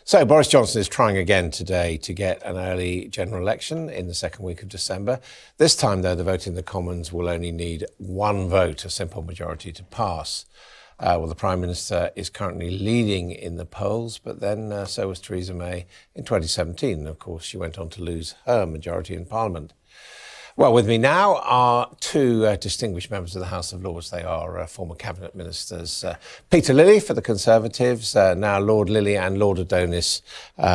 So Boris Johnson is trying again today to get an early general election in the second week of December. This time, though, the vote in the Commons will only need one vote, a simple majority, to pass. The Prime Minister is currently leading in the polls, but then so was Theresa May in 2017. And of course, she went on to lose her majority in Parliament. Well, with me now are two distinguished members of the House of Lords. They are former Cabinet Ministers. Peter Lilley for the Conservatives, now Lord Lilley and Lord Adonis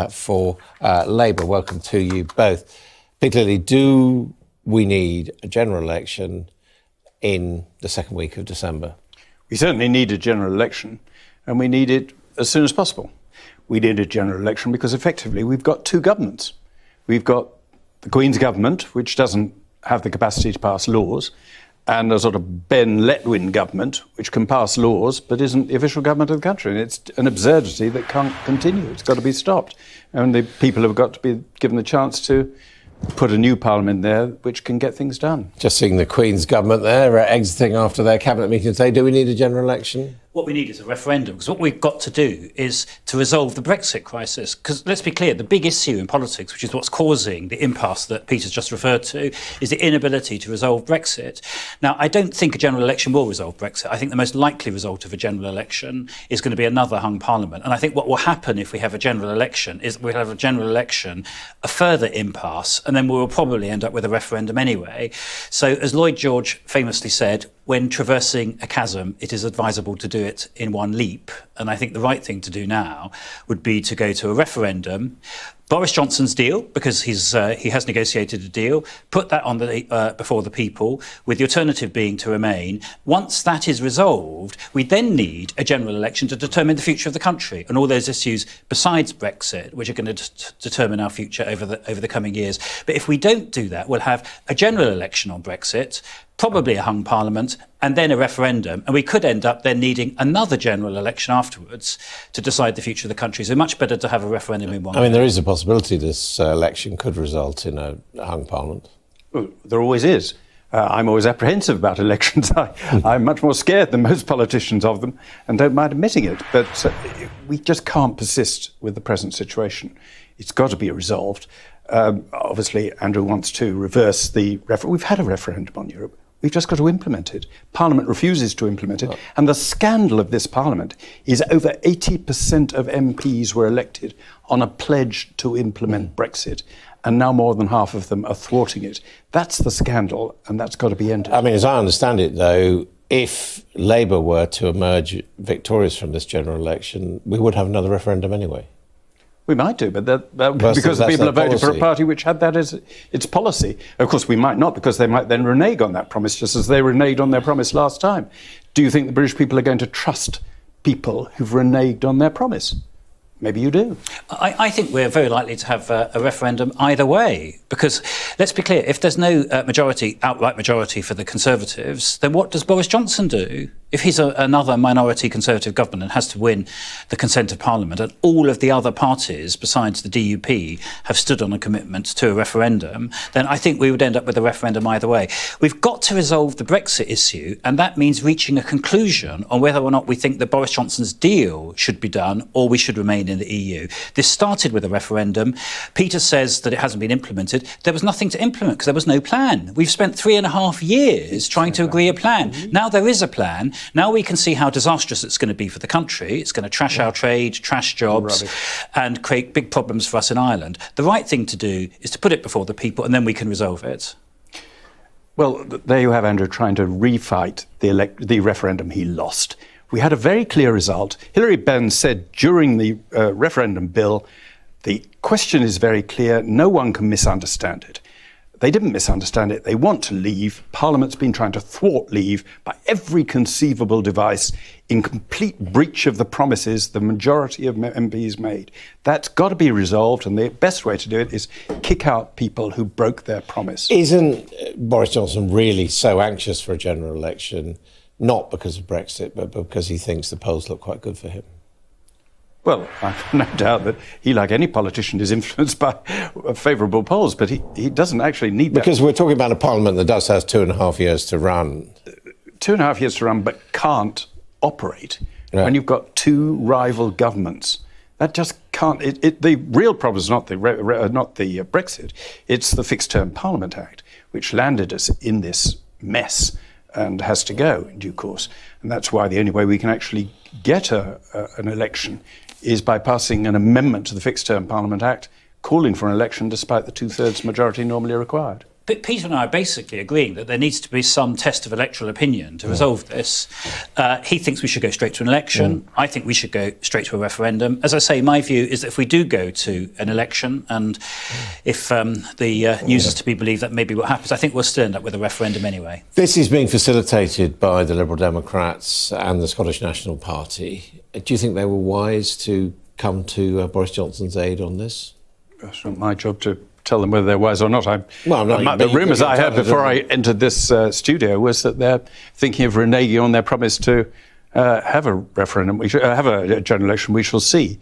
for Labour. Welcome to you both. Peter Lilley, do we need a general election in the second week of December? We certainly need a general election, and we need it as soon as possible. We need a general election because effectively we've got two governments. We've got the Queen's government, which doesn't have the capacity to pass laws, and a sort of Ben Letwin government, which can pass laws but isn't the official government of the country. And it's an absurdity that can't continue. It's got to be stopped. And the people have got to be given the chance to put a new parliament there which can get things done. Just seeing the Queen's government there exiting after their cabinet meeting today, do we need a general election? What we need is a referendum, because what we've got to do is to resolve the Brexit crisis. Because let's be clear, the big issue in politics, which is what's causing the impasse that Peter's just referred to, is the inability to resolve Brexit. Now, I don't think a general election will resolve Brexit. I think the most likely result of a general election is going to be another hung parliament. And I think what will happen if we have a general election is we'll have a general election, a further impasse, and then we will probably end up with a referendum anyway. So, as Lloyd George famously said, when traversing a chasm, it is advisable to do it in one leap. And I think the right thing to do now would be to go to a referendum. Boris Johnson's deal, because he has negotiated a deal, put that on before the people, with the alternative being to remain. Once that is resolved, we then need a general election to determine the future of the country and all those issues besides Brexit, which are going to determine our future over the coming years. But if we don't do that, we'll have a general election on Brexit, probably a hung parliament, and then a referendum. And we could end up then needing another general election afterwards to decide the future of the country. So much better to have a referendum in one. I mean, there is a possibility this election could result in a hung parliament. Well, there always is. I'm always apprehensive about elections. I'm much more scared than most politicians of them and don't mind admitting it. But we just can't persist with the present situation. It's got to be resolved. Obviously, Andrew wants to reverse the referendum. We've had a referendum on Europe. We've just got to implement it. Parliament refuses to implement it. And the scandal of this Parliament is over 80% of MPs were elected on a pledge to implement Brexit. And now more than half of them are thwarting it. That's the scandal, and that's got to be ended. I mean, as I understand it, though, if Labour were to emerge victorious from this general election, we would have another referendum anyway. We might do, but because the people are voting for a party which had that as its policy. Of course, we might not, because they might then renege on that promise, just as they reneged on their promise last time. Do you think the British people are going to trust people who've reneged on their promise? Maybe you do. I think we're very likely to have a referendum either way, because let's be clear, if there's no outright majority for the Conservatives, then what does Boris Johnson do? If he's another minority Conservative government and has to win the consent of Parliament, and all of the other parties besides the DUP have stood on a commitment to a referendum, then I think we would end up with a referendum either way. We've got to resolve the Brexit issue, and that means reaching a conclusion on whether or not we think that Boris Johnson's deal should be done or we should remain in the EU. This started with a referendum. Peter says that it hasn't been implemented. There was nothing to implement because there was no plan. We've spent 3.5 years trying to agree a plan. Now there is a plan. Now we can see how disastrous it's going to be for the country. It's going to trash our trade, trash jobs, and create big problems for us in Ireland. The right thing to do is to put it before the people, and then we can resolve it. Well, there you have Andrew trying to refight the referendum he lost. We had a very clear result. Hilary Benn said during the referendum bill, the question is very clear, no one can misunderstand it. They didn't misunderstand it. They want to leave. Parliament's been trying to thwart leave by every conceivable device in complete breach of the promises the majority of MPs made. That's got to be resolved, and the best way to do it is kick out people who broke their promise. Isn't Boris Johnson really so anxious for a general election, not because of Brexit, but because he thinks the polls look quite good for him? Well, I've no doubt that he, like any politician, is influenced by favourable polls, but he doesn't actually need that. Because we're talking about a parliament that does have 2.5 years to run. 2.5 years to run, but can't operate when you've got two rival governments That just can't. The real problem is not the Brexit. It's the Fixed Term Parliament Act, which landed us in this mess and has to go in due course. And that's why the only way we can actually get an election is by passing an amendment to the Fixed Term Parliament Act, calling for an election despite the 2/3 majority normally required. But Peter and I are basically agreeing that there needs to be some test of electoral opinion to resolve this. He thinks we should go straight to an election. I think we should go straight to a referendum. As I say, my view is that if we do go to an election, and if the news is to be believed, that may be what happens, I think we'll still end up with a referendum anyway. This is being facilitated by the Liberal Democrats and the Scottish National Party. Do you think they were wise to come to Boris Johnson's aid on this? It's not my job to tell them whether they're wise or not. The rumours I heard before I entered this studio was that they're thinking of reneging on their promise to have a referendum. We should have a general election. We shall see.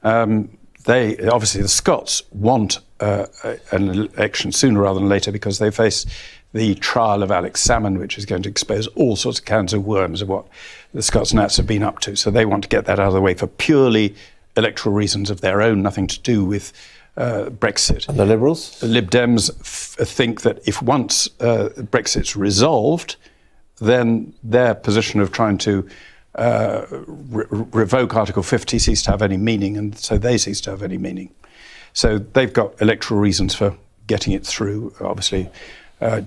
Obviously, the Scots want an election sooner rather than later because they face the trial of Alex Salmond, which is going to expose all sorts of cans of worms of what the Scots Nats have been up to. So they want to get that out of the way for purely electoral reasons of their own, nothing to do with Brexit. And the Liberals? The Lib Dems think that if once Brexit's resolved, then their position of trying to revoke Article 50 cease to have any meaning, and so they cease to have any meaning. So they've got electoral reasons for getting it through. Obviously,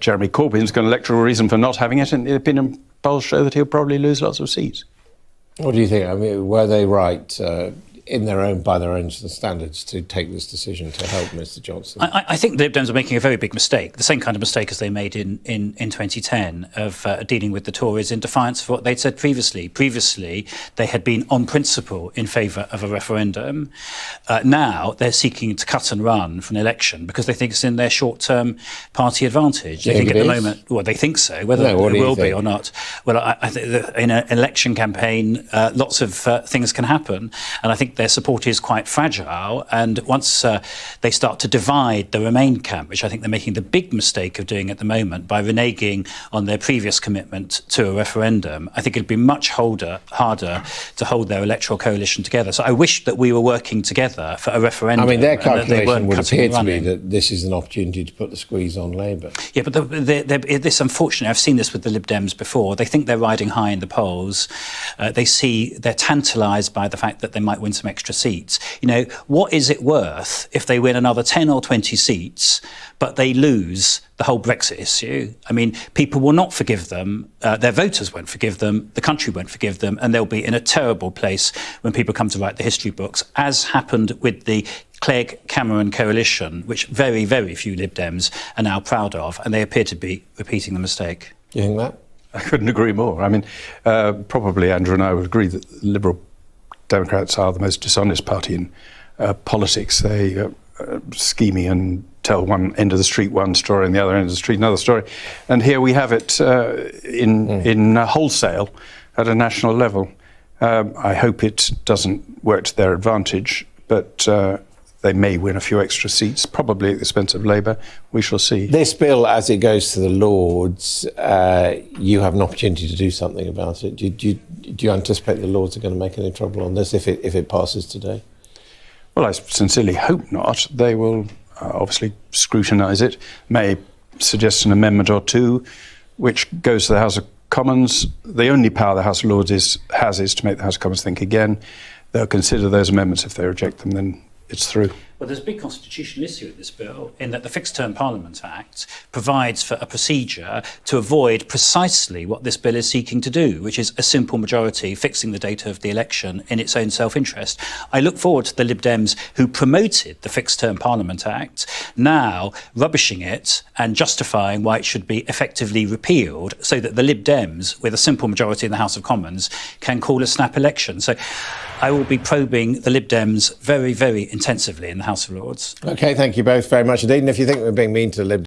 Jeremy Corbyn's got an electoral reason for not having it, and the opinion polls show that he'll probably lose lots of seats. What do you think? I mean, were they right by their own standards to take this decision to help Mr Johnson? I think the Lib Dems are making a very big mistake, the same kind of mistake as they made in 2010 of dealing with the Tories in defiance of what they'd said previously. Previously, they had been on principle in favour of a referendum. Now they're seeking to cut and run for an election because they think it's in their short-term party advantage. They think at the moment, well, they think so, whether it will be or not. Well, I think that in an election campaign, lots of things can happen, and I think their support is quite fragile, and once they start to divide the Remain camp, which I think they're making the big mistake of doing at the moment by reneging on their previous commitment to a referendum, I think it'd be much harder to hold their electoral coalition together. So I wish that we were working together for a referendum. I mean, their calculation would appear to be that this is an opportunity to put the squeeze on Labour. Yeah, but this, unfortunately, I've seen this with the Lib Dems before. They think they're riding high in the polls. They're tantalised by the fact that they might win some extra seats. You know, what is it worth if they win another 10 or 20 seats, but they lose the whole Brexit issue? I mean, people will not forgive them. Their voters won't forgive them. The country won't forgive them. And they'll be in a terrible place when people come to write the history books, as happened with the Clegg-Cameron coalition, which very, very few Lib Dems are now proud of. And they appear to be repeating the mistake. Do you think that? I couldn't agree more. I mean, probably Andrew and I would agree that Liberal Democrats are the most dishonest party in politics. They scheming and tell one end of the street one story and the other end of the street another story. And here we have it in wholesale at a national level. I hope it doesn't work to their advantage, but they may win a few extra seats, probably at the expense of Labour. We shall see. This bill, as it goes to the Lords, you have an opportunity to do something about it. Do you anticipate the Lords are going to make any trouble on this if it passes today? Well, I sincerely hope not. They will obviously scrutinise it, may suggest an amendment or two, which goes to the House of Commons. The only power the House of Lords has is to make the House of Commons think again. They'll consider those amendments. If they reject them, then it's through. Well, there's a big constitutional issue with this bill in that the Fixed Term Parliament Act provides for a procedure to avoid precisely what this bill is seeking to do, which is a simple majority fixing the date of the election in its own self-interest. I look forward to the Lib Dems who promoted the Fixed Term Parliament Act now rubbishing it and justifying why it should be effectively repealed so that the Lib Dems, with a simple majority in the House of Commons, can call a snap election. So I will be probing the Lib Dems very, very intensively in the House of Lords. OK, thank you both very much indeed. And if you think we're being mean to the Lib